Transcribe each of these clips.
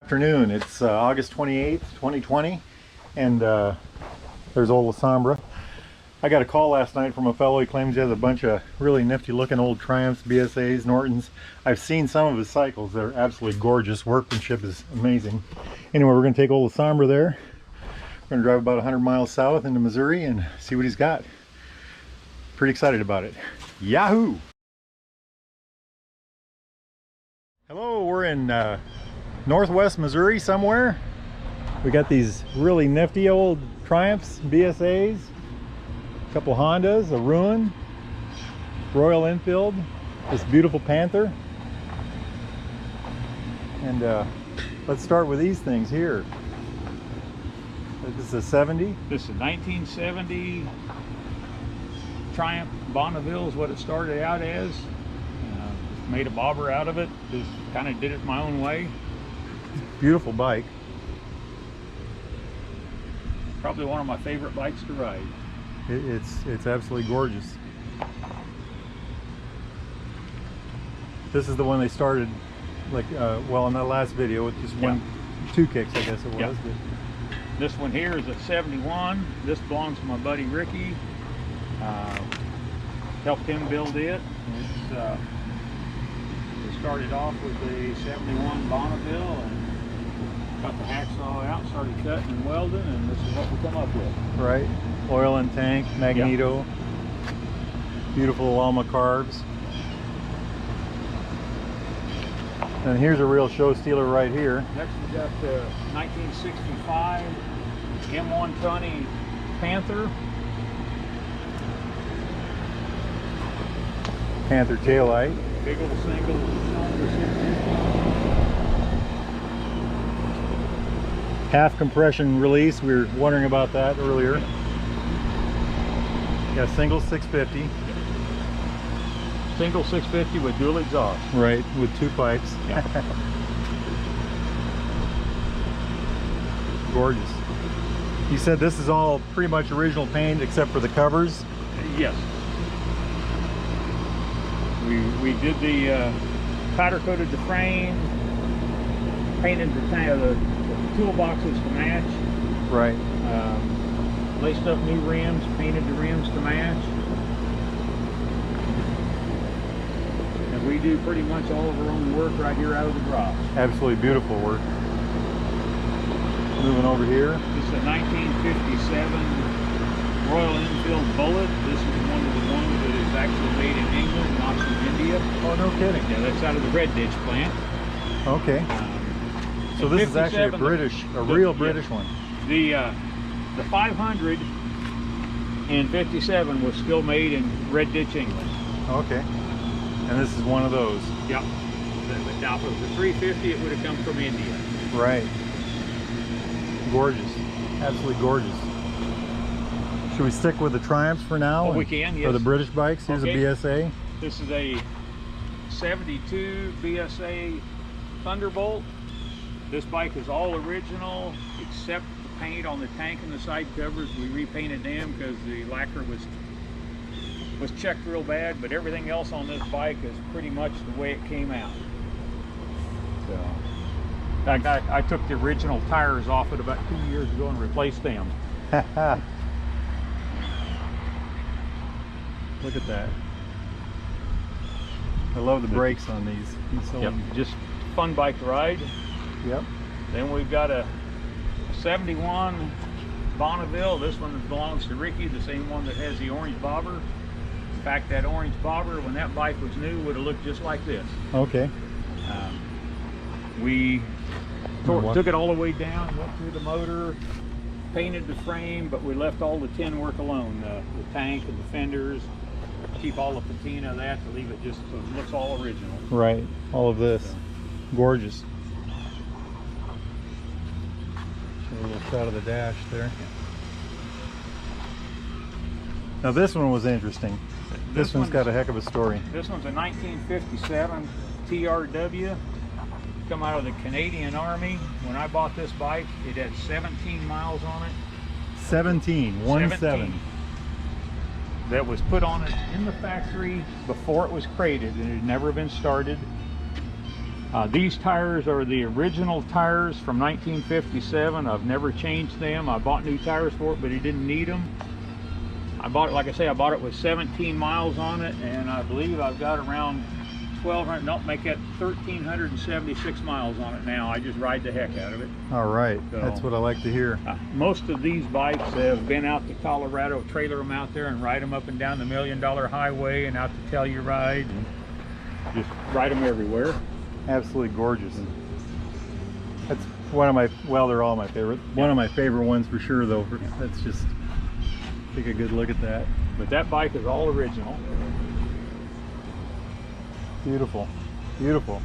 Afternoon. It's August 28th, 2020, and there's old Lasombra. I got a call last night from a fellow. He claims he has a bunch of really nifty looking old Triumphs, BSAs, Nortons. I've seen some of his cycles. They're absolutely gorgeous. Workmanship is amazing. Anyway, we're going to take old Lasombra there. We're going to drive about 100 miles south into Missouri and see what he's got. Pretty excited about it. Yahoo! Hello, we're in northwest Missouri somewhere. We got these really nifty old Triumphs, BSAs, a couple Hondas, a Rune, Royal Enfield, this beautiful Panther. And let's start with these things here. This is a 70. This is a 1970 Triumph Bonneville is what it started out as. Made a bobber out of it. Just kind of did it my own way. Beautiful bike. Probably one of my favorite bikes to ride. It's absolutely gorgeous. This is the one they started, like, well, in that last video with just two kicks, I guess it was. But this one here is a 71. This belongs to my buddy Ricky. Helped him build it. We started off with the 71 Bonneville and cut the hacksaw out, started cutting and welding, and this is what we come up with. Right. Oil and tank, magneto. Beautiful Alma carbs. And here's a real show stealer right here. Next we got the 1965 M120 Panther. Panther taillight. Big old single cylinder 650. Half compression release. We were wondering about that earlier. Yeah, single 650. Single 650 with dual exhaust. Right, with two pipes. Yeah. Gorgeous. You said this is all pretty much original paint except for the covers? Yes. We did the powder coated the frame, painted the toolboxes to match. Right. Laced up new rims, painted the rims to match. And we do pretty much all of our own work right here out of the garage. Absolutely beautiful work. Moving over here. This is a 1957 Royal Enfield Bullet. This is one of the ones that is actually made in England, not from India. Oh, no kidding. Yeah, that's out of the Red Ditch plant. Okay. So this is actually a real British one. The 500 in 57 was still made in Red Ditch, England. Okay. And this is one of those. Yep. Now, if it was a 350, it would have come from India. Right. Gorgeous. Absolutely gorgeous. Should we stick with the Triumphs for now? Oh, we can, yes. For the British bikes, here's a BSA. This is a 72 BSA Thunderbolt. This bike is all original except the paint on the tank and the side covers. We repainted them because the lacquer was checked real bad, but everything else on this bike is pretty much the way it came out. So, in fact, I took the original tires off it about 2 years ago and replaced them. Look at that. I love the brakes on these. Yep, just fun bike to ride. Yep. Then we've got a 71 Bonneville. This one belongs to Ricky, the same one that has the orange bobber. In fact, that orange bobber, when that bike was new, would have looked just like this. Okay. We took it all the way down, went through the motor, painted the frame, but we left all the tin work alone. The tank and the fenders, keep all the patina of that to leave it just so it looks all original. Right, all of this. Gorgeous. A little shot of the dash there. Now this one was interesting. This one's got a heck of a story. This one's a 1957 TRW. Come out of the Canadian Army. When I bought this bike, it had 17 miles on it. 17. That was put on it in the factory before it was crated, and it had never been started. These tires are the original tires from 1957. I've never changed them. I bought new tires for it, but he didn't need them. I bought it, like I say, I bought it with 17 miles on it, and I believe I've got around 1,200, no, make that 1,376 miles on it now. I just ride the heck out of it. All right, So, that's what I like to hear. Most of these bikes have been out to Colorado, trailer them out there and ride them up and down the $1 Million Highway and out to Telluride, and just ride them everywhere. Absolutely gorgeous. That's one of my, well, they're all my favorite. One of my favorite ones for sure, though. That's just, take a good look at that. But that bike is all original. Beautiful, beautiful.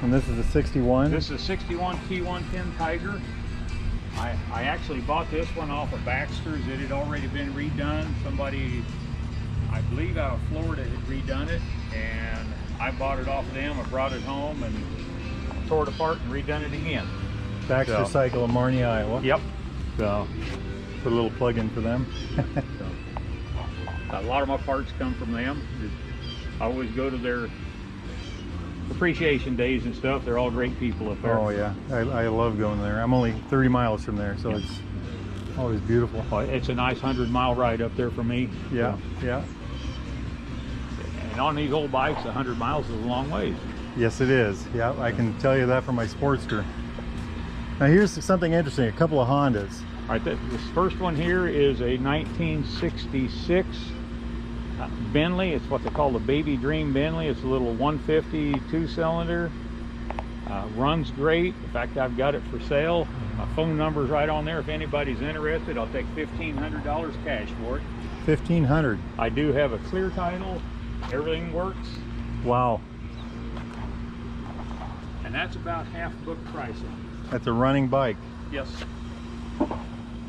And this is a 61? This is a 61 T110 Tiger. I actually bought this one off of Baxter's. It had already been redone. Somebody, I believe out of Florida, had redone it, and I bought it off of them. I brought it home and tore it apart and redone it again. Baxter Cycle of Marnie, Iowa. Yep. So, put a little plug in for them. A lot of my parts come from them. I always go to their appreciation days and stuff. They're all great people up there. Oh yeah, I love going there. I'm only 30 miles from there, so it's always beautiful. Well, it's a nice 100-mile ride up there for me. Yeah, so. yeah. And on these old bikes, 100 miles is a long ways. Yes, it is. Yeah, I can tell you that from my Sportster. Now here's something interesting, a couple of Hondas. All right, this first one here is a 1966 Bentley. It's what they call the Baby Dream Bentley. It's a little 150 2-cylinder. Runs great. In fact, I've got it for sale. My phone number's right on there. If anybody's interested, I'll take $1,500 cash for it. $1,500. I do have a clear title. Everything works. Wow. And that's about half book pricing. That's a running bike. Yes.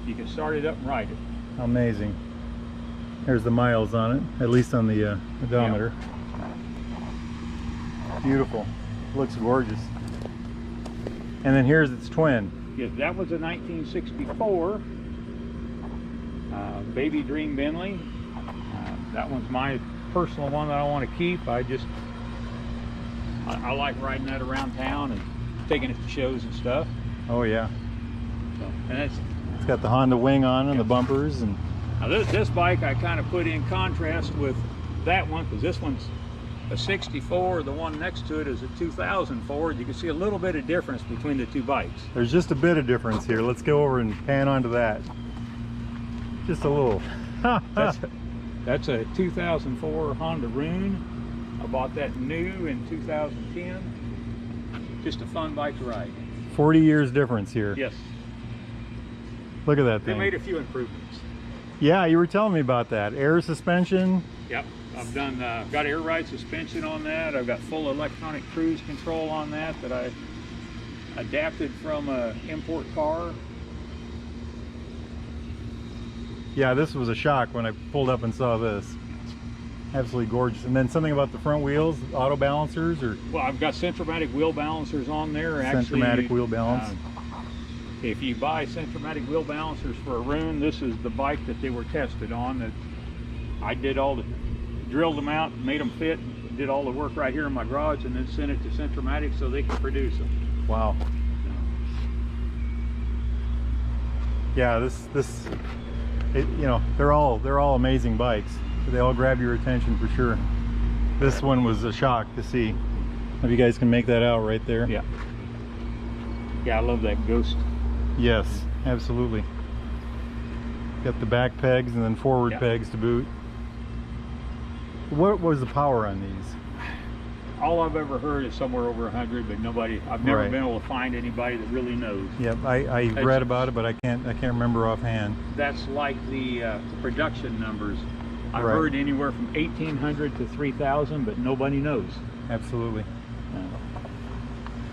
You can start it up and ride it. Amazing. There's the miles on it, at least on the odometer. Yep. Beautiful. Looks gorgeous. And then here's its twin. Yes, that was a 1964 Baby Dream Bentley. That one's my personal one that I want to keep. I like riding that around town and taking it to shows and stuff. Oh yeah. So, and it's got the Honda wing on and the bumpers. And now this bike I kind of put in contrast with that one, because this one's a 64. The one next to it is a 2004. You can see a little bit of difference between the two bikes. There's just a bit of difference here. Let's go over and pan onto that. Just a little. That's a 2004 Honda Rune. I bought that new in 2010. Just a fun bike to ride. 40 years difference here. Yes. Look at that thing. They made a few improvements. Yeah, you were telling me about that. Air suspension. Yep. I've done, got air ride suspension on that. I've got full electronic cruise control on that I adapted from an import car. Yeah, this was a shock when I pulled up and saw this. Absolutely gorgeous. And then something about the front wheels, auto balancers, or? Well, I've got Centromatic wheel balancers on there. Centromatic wheel balance. If you buy Centromatic wheel balancers for a Rune, this is the bike that they were tested on. That I did drilled them out, made them fit, did all the work right here in my garage, and then sent it to Centromatic so they can produce them. Wow. Yeah, you know, they're all amazing bikes. They all grab your attention for sure. This one was a shock to see. If you guys can make that out right there. Yeah. Yeah, I love that Ghost. Yes, absolutely. Got the back pegs and then forward pegs to boot. What was the power on these? All I've ever heard is somewhere over 100, but I've never been able to find anybody that really knows. Yep, I read about it, but I can't remember offhand. That's like the production numbers. I've heard anywhere from 1,800 to 3,000, but nobody knows. Absolutely.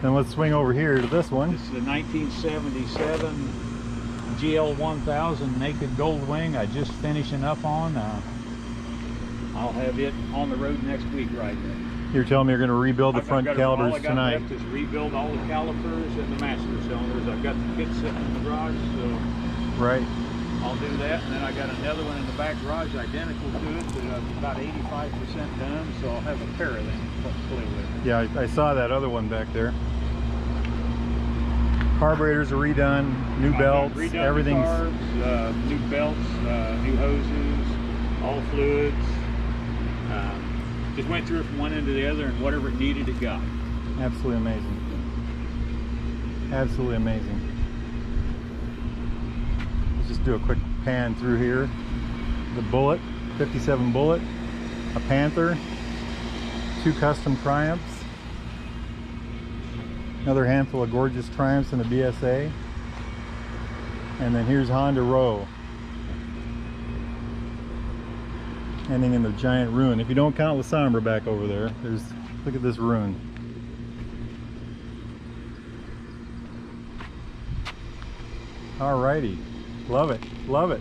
Then let's swing over here to this one. This is a 1977 GL 1000 naked gold wing. I just finishing up on. I'll have it on the road next week right now. You're telling me you're going to rebuild the front calipers tonight? All I got left is rebuild all the calipers and the master cylinders. I've got the kit sitting in the garage, so right. I'll do that. And then I got another one in the back garage identical to it that I'm about 85% done, so I'll have a pair of them. play with. Yeah, I saw that other one back there. Carburetors are redone, new belts, Redone everything's... the carbs, new belts, new hoses, all fluids. Just went through it from one end to the other, and whatever it needed, it got. Absolutely amazing. Absolutely amazing. Let's just do a quick pan through here. The Bullet, 57 Bullet, a Panther, 2 custom Triumphs, another handful of gorgeous Triumphs in the BSA, and then here's Honda Rune, ending in the giant Rune. If you don't count La Sombra back over there, look at this Rune. Alrighty, love it, love it.